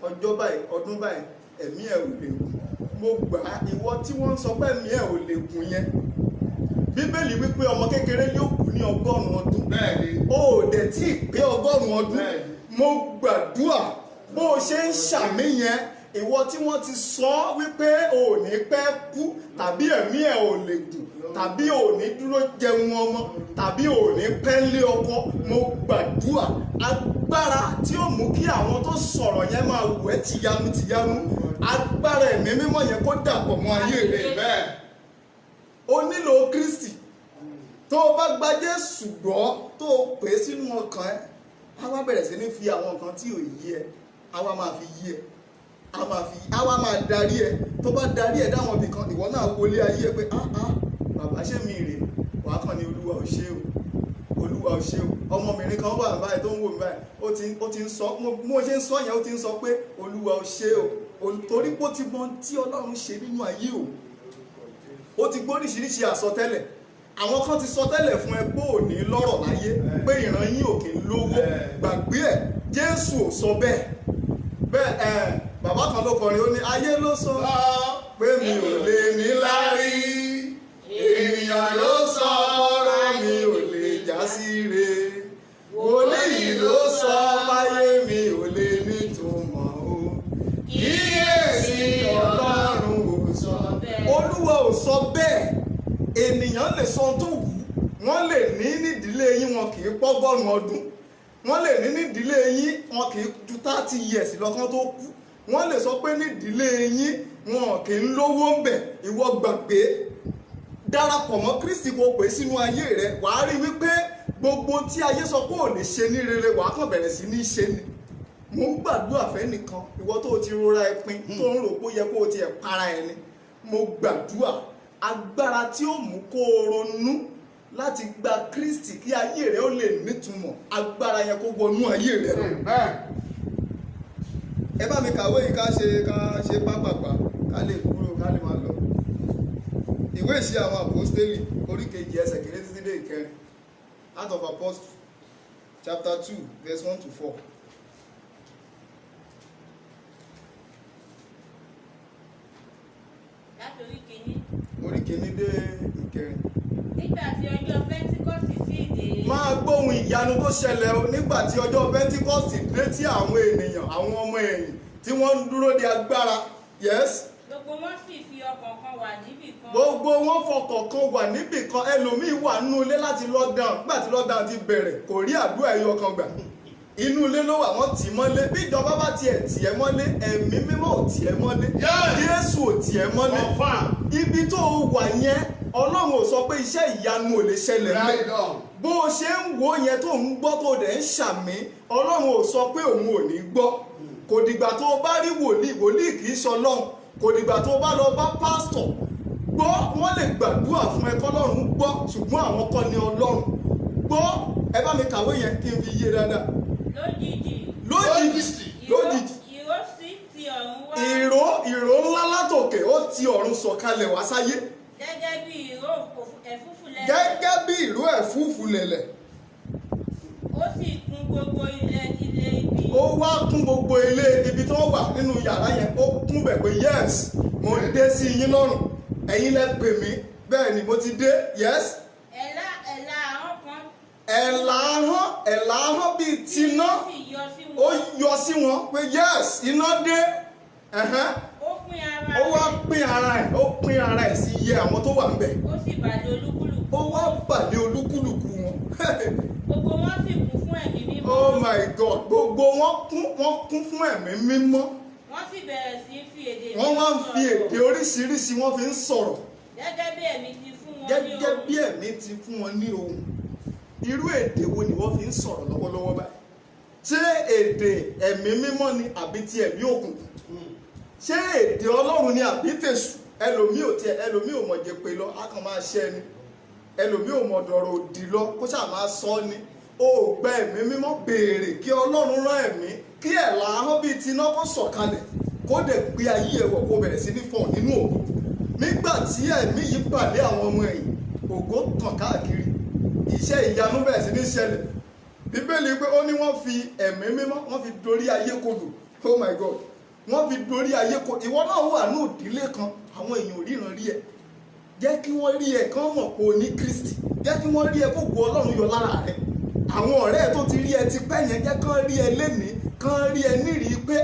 ọjọ́ báyìí, ọdún báyìí, ẹ̀mí ẹ̀ ò lè gùn. Mo gbà ìwọ tí wọ́n ń sọ pé ẹ̀mí ẹ̀ ò lè gùn yẹn, Bíbélì wípé ọmọ kékeré yóò kú ní 100 ọdún. O ò dẹ̀ tí ì pé 100 ọdún. Mo gbàdúrà bó o ṣe ń ṣàmì yẹn, ìwọ tí wọ́n ti sọ wípé o ò ní pẹ́ kú, tàbí ẹ̀mí ẹ̀ ò lè gùn, tàbí o ò ní dúró jẹun ọmọ, tàbí o ò ní pẹ́ lé ọkọ, mo gbàdúrà agbára tí ó mú kí àwọn tó sọ̀rọ̀ yẹn máa wù ẹ́ tìyanu, agbára ẹ̀mí mímọ́ yẹn kó dàpọ̀ mọ́ ayé rẹ̀ bẹ́ẹ̀. o nílò Kristi. Tó o bá gba Jésù gbọ́ tó o pè é sínú ọkàn ẹ, á wá bẹ̀rẹ̀ sí ní fi àwọn nǹkan tí ò yí ẹ, á wá máa fi yí ẹ, á wá máa darí ẹ. Tó bá darí ẹ dáwọn ibì kan, ìwọ náà wọlé ayé ẹ pé bàbá ṣé mi rè, wàá kàn ní Olúwa ò ṣe o, Olúwa ò ṣe o. Ọmọbìnrin kan wà báyìí tó ń wò mí báyìí, ó ti ń sọ, mo ṣe ń sọ yẹn, ó ti ń sọ pé Olúwa ò ṣe o, torí pé ó ti mọ tí Ọlọ́run ṣe nínú ayé o. Ó ti gbóríṣiríṣi àsọtẹ́lẹ̀. Àwọn kan ti sọ tẹ́lẹ̀ fún ẹ pé ò ní lọ́rọ̀ láyé, pé ìran yín ò kì í lówó. Gbàgbé ẹ̀, Jésù ò sọ bẹ́ẹ̀. Bẹ́ẹ̀ bàbá kan ló kọrin, ó ní ayé ló sọ pé mi ò lè ní lárí, ènìyàn ló sọ ọ̀rọ̀ mi ò lè já sí re, wòlíì ló sọ báyé mi ò lè nítumọ̀ o, kíyèsí Ọlọ́run ò sọ bẹ́ẹ̀. Olúwa ò sọ bẹ́ẹ̀. Ènìyàn lè sọ ohun tó wù, wọ́n lè ní nídìílé yín wọn kì í pọ́gọ́rùn ọdún, wọ́n lè ní nídìílé yín wọn kì í ju 30 years lọ́kàn tó kú, wọ́n lè sọ pé nídìílé yín wọn kì í lówó ń bẹ̀. Ìwọ gbàgbé, darapọ̀ mọ́ Kristi kó pè sínú ayé rẹ, wàá rí wípé gbogbo tí ayé sọ pé ò lè ṣe ní rere wàá kàn bẹ̀rẹ̀ sí ní ṣe ni. Mo ń gbàdúrà fẹ́ nìkan, ìwọ tó o ti rora ẹpin tó ń rò pé ó yẹ kó o ti ẹ̀ para ẹni, mo gbàdúrà agbára tí ó mú kó o ronú láti gba Kristi kí ayé rẹ ó lè nítumọ̀, agbára yẹn kó wọnú ayé rẹ lọ. Ẹ bá mi kàwé yìí ká ṣe pápápá ká lè kúrò ká lè máa lọ. Ìwé Ìṣe àwọn Àpọ́stélì orí 2 ẹsẹ̀ 1 títí dé 9. Acts of Apostles chapter 2 verse 1 to 4. Láti orí kìíní. Orí 1 dé 9. Nígbà tí ọjọ́ Pẹ́ńtíkọ́sì sì dé. Máa gbóhùn ìyanu tó ṣẹlẹ̀ o nígbà tí ọjọ́ Pẹ́ńtíkọ́sì dé, tí àwọn ènìyàn, àwọn ọmọ ẹ̀yìn tí wọ́n ń dúró de agbára. Yes. Gbogbo wọn sì fi ọkàn kan wà níbì kan. Gbogbo wọn fọkàn kan wà níbì kan. Ẹlòmíì wà nínú ilé láti lockdown. Nígbà tí lockdown ti bẹ̀rẹ̀ kò rí àdúrà ẹyọ kan gbà. Inú ilé ló wà, wọ́n tì í mọ́lé. Bí ìjọba bá tiẹ̀ tì ẹ́ mọ́lé, ẹ̀mí mímọ́ ò tì ẹ́ mọ́lé, Jésù ò tì ẹ́ mọ́lé. Ibi tó wà yẹn, Ọlọ́run ò sọ pé iṣẹ́ ìyanu ò lè ṣẹlẹ̀ mọ́. Bó o ṣe ń wò yẹn tó ń gbọ́ tó dẹ̀ ń ṣàmì, Ọlọ́run ò sọ pé òun ò ní gbọ́. Kò dìgbà tó o bá rí wòlíì kì í ṣe Ọlọ́run. Kò dìgbà tó o bá lọ bá pásítọ̀ gbọ́, wọ́n lè gbàdúrà fún ẹ kọ́lọ́run gbọ́, ṣùgbọ́n àwọn kọ́ ni Ọlọ́run. Gbọ́, ẹ bá mi kàwé yẹn kí n fi yé dáadáa. Lójijì. Ìró sì ti ọ̀run wá. Ìró ńlá látòkè ó ti ọ̀run sọ̀kalẹ̀ wá sáyé. Gẹ́gẹ́ bí ìró ẹ̀fúùfù lẹ̀lẹ̀. Gẹ́gẹ́ bí ìró ẹ̀fúùfù lẹ̀lẹ̀. Ó sì kún gbogbo ilé ibi. Ó wá kún gbogbo ilé ibi tó wà nínú yàrá yẹn, ó kún bẹ̀ pé yes, mo dé sí yín lọ́rùn, ẹ̀yin lẹ pè mí, bẹ́ẹ̀ ni mo ti dé, yes. Ẹ̀là ahọ́n kan. Ẹ̀là ahọ́n bíi tiná, ó yọ sí wọn pé yes, iná dé. Ó pín ara Ó wá pín ara ẹ̀ sí iye àwọn tó wà ń bẹ̀. Ó sì bàlẹ̀ olúkúlùkù. Ó wá bàlẹ̀ olúkúlùkù wọn. Gbogbo wọn sì kún fún ẹ̀mí mímọ́. Oh my God, gbogbo wọn kún fún ẹ̀mí mímọ́. Wọ́n sì bẹ̀rẹ̀ sí fi èdè Wọ́n wá ń fi èdè oríṣiríṣi wọ́n fi ń sọ̀rọ̀. Gẹ́gẹ́ bí ẹ̀mí ti fún wọn ní ohùn. Gẹ́gẹ́ bí ẹ̀mí ti fún wọn ní ohùn. Irú èdè wo ni wọ́n fi ń sọ̀rọ̀ lọ́wọ́lọ́wọ́ báyìí? Ṣé èdè ẹ̀mí mímọ́ ni àbí ti ẹ̀mí òkùnkùn? Ṣé èdè Ọlọ́run ni àbí tèṣù? Ẹlòmíì ò mọ̀ jẹ́ pé lọ, á kàn máa ṣẹ́ ni. Ẹlòmíì ò mọ̀ dọ̀rọ̀ òdì lọ, kó ṣáà máa sọ ni. O ò gba ẹ̀mí mímọ́, béèrè kí Ọlọ́run rán ẹ̀mí, kí ẹ̀là ahọ́n bíi tiná kó sọ̀kalẹ̀, kó dẹ̀ gbé ayé ẹ̀wọ̀ kó bẹ̀rẹ̀ sí ní fọ̀n nínú ògo. Nígbà tí ẹ̀mí yìí pàdé àwọn ọmọ ẹ̀yìn, ògo tàn káàkiri, iṣẹ́ ìyanu bẹ̀rẹ̀ sí ní ṣẹlẹ̀. Bíbélì pé ó ní wọ́n fi ẹ̀mí mímọ́, wọ́n fi dorí ayé kodò. Oh my God, wọ́n fi dorí ayé kodò. Ìwọ náà wà ní ìdílé kan, àwọn èèyàn ò ríran rí ẹ. Jẹ́ kí wọ́n rí ẹ kán mọ̀ pé o ní Kristi. Jẹ́ kí wọ́n rí ẹ kó gbọ́ Ọlọ́run yọ lára rẹ. Àwọn ọ̀rẹ́ ẹ tó ti rí ẹ ti pẹ́ yẹn, jẹ́ kán rí ẹ lénìí, kán rí ẹ nírìí pé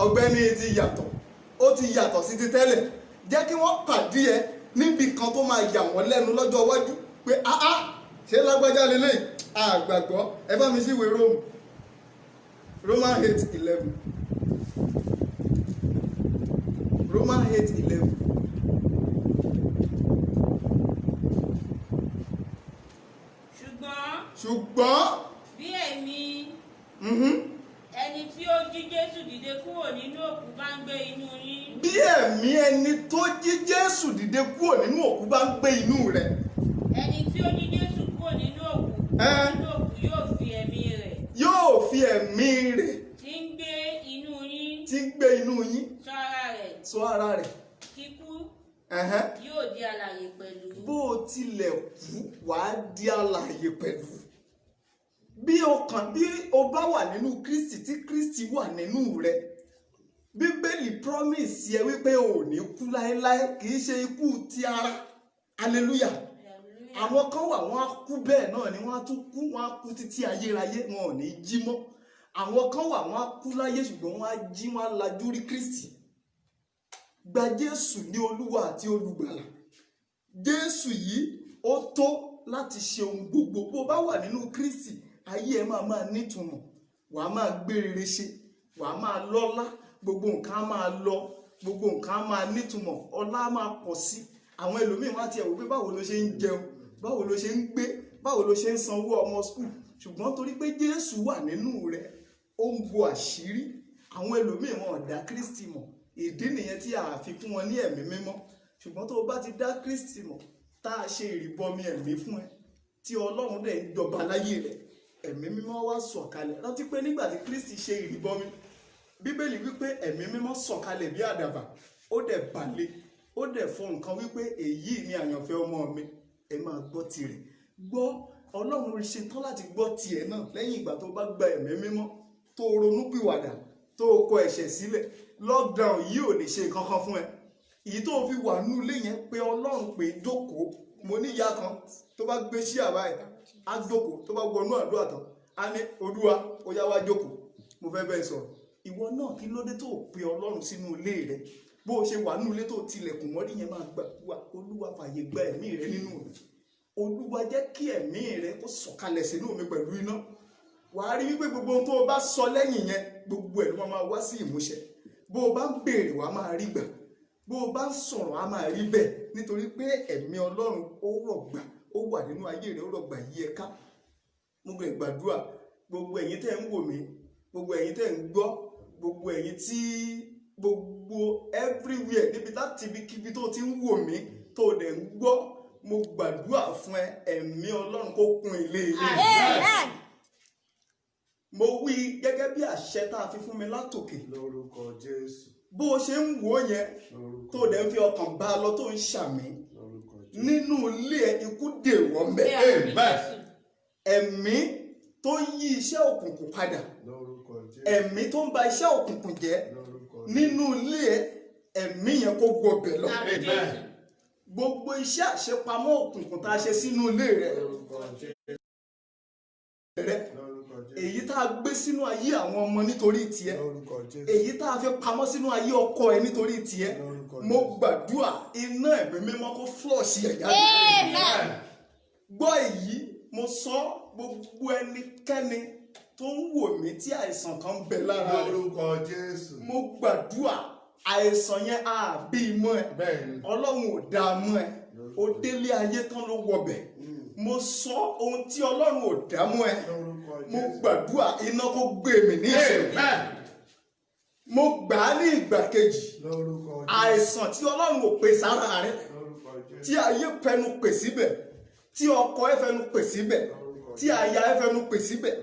ọ̀gbẹ́ni ti yàtọ̀, ó ti yàtọ̀ sí ti tẹ́lẹ̀. Jẹ́ kí wọ́n pàdé ẹ níbi kan tó máa yà wọ́n lẹ́nu lọ́jọ́ iwájú pé ṣé lágbájá lélẹ́yìn àgbàgbọ́. Ẹ bá mi sí ìwé Róòmù, Romans 8:11. Romans 8:11. ṣùgbọ́n bí ẹ̀mí ẹni tí ó jí Jésù dìde kúrò nínú òkú bá ń gbé inú yín. bí ẹ̀mí ẹni tó jí Jésù dìde kúrò nínú òkú bá ń gbé inú rẹ̀. ẹni tí ó jí Jésù kúrò nínú òkú yóò fi ẹ̀mí rẹ̀. yóò fi ẹ̀mí rẹ̀. tí ń gbé inú yín. tí ń gbé inú yín. sọ ara rẹ̀. sọ ara rẹ̀. kíkú yóò di alààyè pẹ̀lú. bó o tilẹ̀ kú wàá di alààyè pẹ̀lú. bí o bá wà nínú Kristi tí Kristi wà nínú rẹ̀, Bíbélì promise yẹ wípé o ò ní kú láéláé, kì í ṣe ikú ti ara. Hallelujah. Àwọn kan wà wọ́n á kú bẹ́ẹ̀ náà ni wọ́n á tún kú, wọ́n á kú títí ayérayé, wọn ò ní jí mọ́. Àwọn kan wà wọ́n á kú láyé ṣùgbọ́n wọ́n á jí, wọ́n á lajú rí Kristi. Gba Jésù ní Olúwa àti Olùgbàlà. Jésù yìí ó tó láti ṣe ohun gbogbo. Bó bá wà nínú Kristi, ayé ẹ máa nítumọ̀, wàá máa gbé rere ṣe, wàá máa lọ́lá, gbogbo nǹkan á máa lọ, gbogbo nǹkan á máa nítumọ̀, ọlá á máa pọ̀ sí. Àwọn ẹlòmíín wá tiẹ̀ wò pé báwo ló ṣe ń jẹun, báwo ló ṣe ń gbé, báwo ló ṣe ń sanwó ọmọ skul, ṣùgbọ́n torí pé Jésù wà nínú rẹ̀, ó ń bo àṣírí. Àwọn ẹlòmíín wọn ò dá Kristi mọ̀, ìdí nìyẹn tí a fi fún wọn ní ẹ̀mí mímọ́. Ṣùgbọ́n tó o bá ti dá Kristi mọ̀, tá a ṣe ìrìbọmi ẹ̀mí fún ẹ, tí Ọlọ́run dẹ̀ ń jọba láyé rẹ̀, ẹ̀mí mímọ́ wá sọ̀kalẹ̀. Rántí pé nígbà tí Kristi ṣe ìrìbọmi, Bíbélì wípé ẹ̀mí mímọ́ sọ̀kalẹ̀ bí àdàbà, ó dẹ̀ balẹ̀, ó dẹ̀ fọ nǹkan wípé èyí ni àyànfẹ́ ọmọ mi, ẹ máa gbọ́ tirẹ̀. Gbọ́, Ọlọ́run ṣe tán láti gbọ́ tiẹ̀ náà lẹ́yìn ìgbà tó bá gba ẹ̀mí mímọ́, tó ronúpìwàdà, tó kọ ẹ̀ṣẹ̀ sílẹ̀. Lockdown yìí ò lè ṣe nǹkan kan fún ẹ. Èyí tó fi wà nínú ilé yẹn pé Ọlọ́run pé jókòó. Mo ní ìyá kan tó bá gbé sí àbá ẹ̀, á jókòó, tó bá wọnú àdúrà tán, á ní Olúwa ó yá wá jókòó, mo fẹ́ bẹ́ẹ̀ sọ̀rọ̀. Ìwọ náà kí ló dé tó pe Ọlọ́run sínú ilé rẹ? Bó o ṣe wà nínú ilé tó tilẹ̀kùn mọ́rí yẹn máa gbàdúrà, Olúwa fàyè gba ẹ̀mí rẹ nínú mi. Olúwa jẹ́ kí ẹ̀mí rẹ kó sọ̀kalẹ̀ sínú mi pẹ̀lú iná. Wàá rí wípé gbogbo ohun tó o bá sọ lẹ́yìn yẹn, gbogbo ẹ̀ ló máa wá sí ìmúṣẹ. Bó o bá ń béèrè wàá máa rí gbà. Bó o bá ń sọ̀rọ̀ á máa rí bẹ́ẹ̀, nítorí pé ẹ̀mí Ọlọ́run ó rọ̀gbà, ó wà nínú ayé rẹ̀, ó rọ̀gbà yí ẹ ká. Mo gbẹ̀ gbàdúrà, gbogbo ẹ̀yin tẹ́ ń wò mí, gbogbo ẹ̀yin tẹ́ ń gbọ́, gbogbo ẹ̀yin tí gbogbo everywhere níbi láti ibikíbi tó ti ń wò mí tó dẹ̀ ń gbọ́, mo gbàdúrà fún ẹ, ẹ̀mí Ọlọ́run kó kún ilé yìí. Mo wí gẹ́gẹ́ bí àṣẹ tá a fi fún mi látòkè. Lórúkọ Jésù. Bó o ṣe ń wò yẹn tó dẹ̀ ń fi ọkàn bá a lọ tó ń ṣàmì, nínú ilé ẹ ikú dèwọ̀ mẹ́. Ẹ̀mí tó yí iṣẹ́ òkùnkùn padà, ẹ̀mí tó ń ba iṣẹ́ òkùnkùn jẹ́ nínú ilé ẹ, ẹ̀mí yẹn kó gbọbẹ̀ lọ. Gbogbo iṣẹ́ àṣepamọ́ òkùnkùn tá a ṣe sínú ilé rẹ, èyí tá a gbé sínú ayé àwọn ọmọ nítorí tiẹ̀, èyí tá a fi pamọ́ sínú ayé ọkọ ẹ nítorí tiẹ̀, mo gbàdúrà iná ẹ̀mí mímọ́ kó flush ẹ̀ jáde. Gbọ́ èyí, mo sọ gbogbo ẹnikẹ́ni tó ń wò mí tí àìsàn kan ń bẹ lára rẹ̀, lórúkọ Jésù, mo gbàdúrà àìsàn yẹn á bí mọ́ ẹ, Ọlọ́run ò dá mọ́ ẹ, ó délé ayé tán ló wọbẹ̀. Mo sọ ohun tí Ọlọ́run ò dá mọ́ ẹ, mo gbàdúrà iná kó gbé mi ní ìṣẹ̀lẹ̀. Mo gbà á ní ìgbà kejì, àìsàn tí Ọlọ́run ò pè sára rẹ, tí ayé fẹnu pè síbẹ̀, tí ọkọ ẹ fẹnu pè síbẹ̀, tí aya ẹ fẹnu pè síbẹ̀,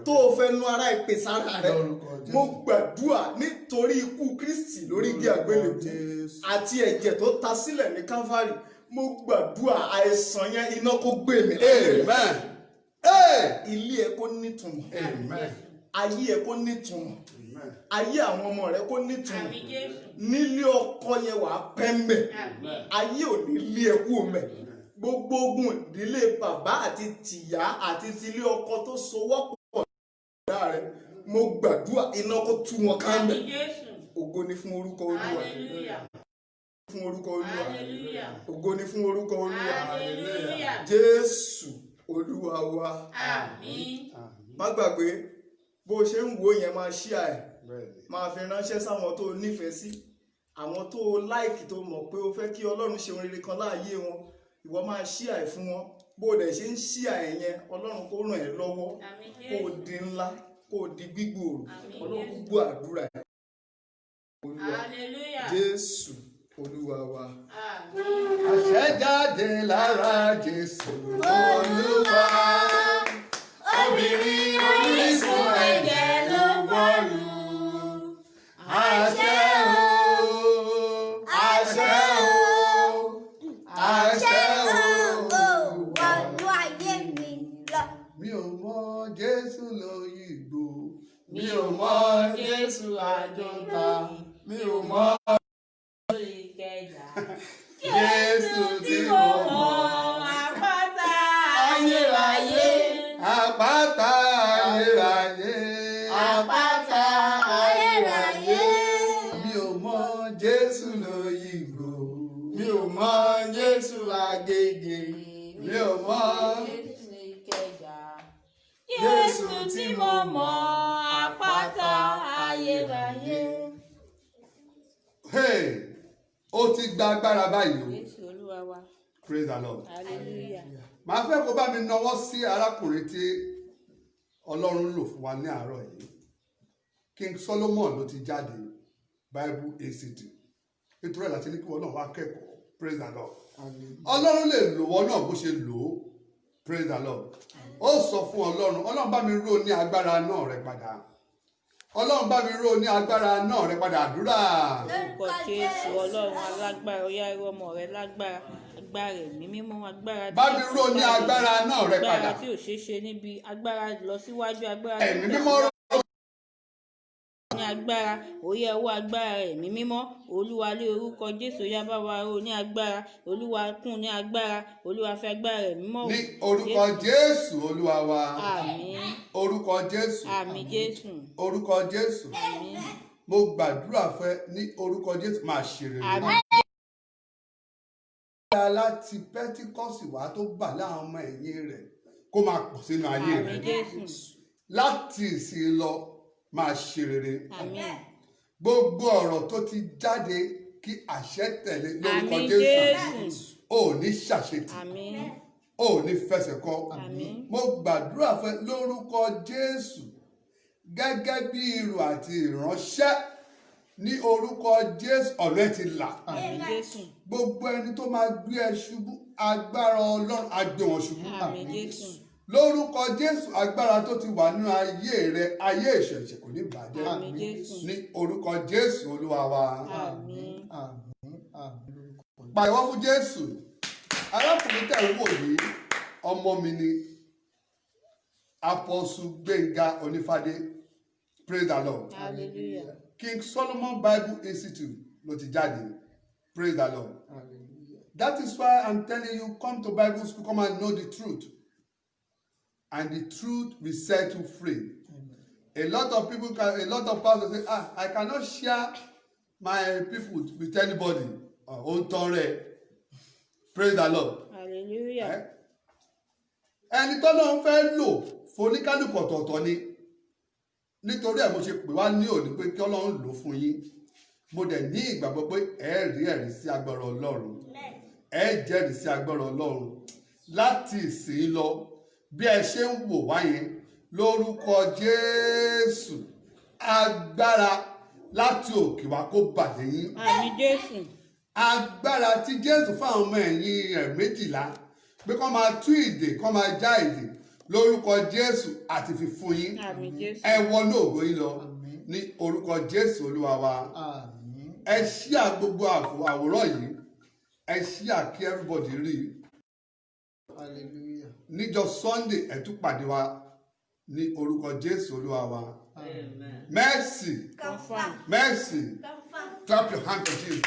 tó o fẹnu ara ẹ pè sára rẹ, mo gbàdúrà nítorí ikú Kristi lórí igi àgbélébùú àti ẹ̀jẹ̀ tó ta sílẹ̀ ní Calvary, mo gbàdúrà àìsàn yẹn iná kó gbé mi. Ilé ẹ kó nítumọ̀, ayé ẹ kó nítumọ̀, ayé àwọn ọmọ rẹ kó nítumọ̀, nílé ọkọ yẹn wàá pẹ́ mbẹ̀, ayé ò ní lé ẹ kú mbẹ̀. Gbogbo ogun ìdílé bàbá àti tìyá àti tilé ọkọ tó so wọ́pọ̀ lára rẹ, mo gbàdúrà iná kó tú wọn ká mbẹ̀. Ògo ni fún orúkọ Olúwa. Fún orúkọ Olúwa. Ògo ni fún orúkọ Olúwa. Jésù Olúwa wa. Àmín. Má gbàgbé bó ṣe ń wò yẹn, máa share ẹ̀, máa fi ránṣẹ́ sáwọn tó nífẹ̀ẹ́ sí, àwọn tó like, tó mọ̀ pé ó fẹ́ kí Ọlọ́run ṣe ohun rere kan láàyè wọn, ìwọ máa share ẹ̀ fún wọn. bó o dẹ̀ ṣe ń ṣíà ẹ̀ yẹn ọlọ́run kó ràn ẹ́ lọ́wọ́ kó o di ńlá kó o di gbígbòòrò ọlọ́run gbọ́ àdúrà ẹ̀. Hallelujah. Jésù olúwa wa. Àṣẹ jáde lára Jésù Olúwa. Obìnrin onísun ẹ̀jẹ̀ ló bọ́ọ̀lù. Àṣẹ o, àṣẹ o, àṣẹ o. Wọnú ayé mi lọ. Mi ò mọ Jésù lóyìnbó. Mi ò mọ Jésù àjọta. Mi ò mọ Jésù tí mo mọ̀. Àpáta ayérayé. Àpáta ayérayé. Àpáta ayérayé. Mi ò mọ Jésù lóyìnbó. Mi ò mọ Jésù Agége. Mi ò mọ. Jésù tí mo mọ̀, àpáta ayérayé. Hey, ó ti gba agbára báyìí o. Jésù olúwa wa. Praise the Lord. Hallelujah. Màá fẹ́ kó bá mi nawọ́ sí arákùnrin tí Ọlọ́run lò fún wa ní àárọ̀ yìí. King Solomon ló ti jáde Bible ACT. Nítorí ẹ̀ láti ní kí wọ́n náà wá kẹ́kọ̀ọ́. Praise the Lord. Ọlọ́run lè lò wọ́n náà bó ṣe lò ó. Praise the Lord. Ó sọ fún Ọlọ́run, Ọlọ́run bá mi ró ní agbára náà rẹ padà. Ọlọ́run bá mi ró ní agbára náà rẹ padà àdúrà. Orúkọ Jésù Ọlọ́run alágbára, ó yá irú ọmọ rẹ lágbára, agbára ẹ̀mí mímọ́, agbára tí Bá mi ró ní agbára náà rẹ padà. agbára tí ò ṣeé ṣe níbi, agbára lọ síwájú, agbára Ẹ̀mí mímọ́ ró ní agbára, ó yá ọwọ́ agbára ẹ̀mí mímọ́, Olúwa lé orúkọ Jésù, yá bá wa ró ní agbára, Olúwa kún ní agbára, Olúwa fi agbára ẹ̀mí mímọ́ ní orúkọ Jésù Olúwa wa. Àmín. Orúkọ Jésù. Àmín Jésù. Orúkọ Jésù. Àmín. Mo gbàdúrà fẹ́ ní orúkọ Jésù máa ṣe rere. Àmín. Láti Pẹ́tíkọ́sì wá tó bà láwọn ọmọ ẹ̀yìn rẹ̀ kó máa pọ̀ sínú ayé Àmín rẹ̀. Jésù. Láti ìsìn lọ máa ṣe rere. Àmín. Gbogbo ọ̀rọ̀ tó ti jáde kí àṣẹ tẹ̀lé lórúkọ Àmín Jésù. Jésù. O ò ní ṣàṣetì. Àmín. O ò ní fẹsẹ̀ kọ. Àmín. Mo gbàdúrà fẹ́ lórúkọ Jésù gẹ́gẹ́ bí irú àti ìránṣẹ́ ní orúkọ Jésù ọ̀nà ẹ̀ ti là. Àmín Jésù. Gbogbo ẹni tó máa gbé ẹ ṣubú agbára Ọlọ́run á gbé wọn ṣubú. Àmín Jésù. Lórúkọ Jésù agbára tó ti wà nínú ayé rẹ ayé ìṣẹ̀ṣẹ̀ kò ní bàjẹ́. Àmín Jésù. Ní orúkọ Jésù Olúwa wa. Àmín. Pàyẹ̀wọ́ fún Jésù. Arákùnrin tẹ̀ ń wò yìí ọmọ mi ni Apostle Gbénga Onífádé. Praise the Lord. Hallelujah. King Solomon Bible Institute ló ti jáde. Praise the Lord. That is why I'm telling you, come to Bible school, come and know the truth. And the truth will set you free. A lot of people, a lot of pastors say, I cannot share my people with anybody. Praise the Lord. Hallelujah. Ẹni tó lóun fẹ́ lò foníkálùkù ọ̀tọ̀ọ̀tọ̀ ni. Nítorí ẹ̀ mo ṣe pè wá ní òní pé kí Ọlọ́run lò fún yín. Mo dẹ̀ ní ìgbàgbọ́ pé ẹ rí ẹ̀rí sí agbára Ọlọ́run. Ẹ jẹ́rìí sí agbára Ọlọ́run. Láti ìsìn lọ bí ẹ ṣe ń wò wá yẹn lórúkọ Jésù agbára láti òkè wá kó bàjẹ́ yín. Àmín Jésù. Agbára tí Jésù fáwọn ọmọ ẹ̀yìn rẹ̀ 12 pé kó máa tú ìdè kó máa já ìdè lórúkọ Jésù àti fi fún yín. Àmín Jésù. Ẹ wọnú ògo yín lọ ní orúkọ Jésù Olúwa wa. Ẹ ṣíà gbogbo àwòrán yìí ẹ ṣíà kí everybody rí i. Níjọ́ Sunday ẹ tún pàdé wa ní orúkọ Jésù Olúwa wa. Mercy. Confirm. Mercy. Clap your hand for Jesus.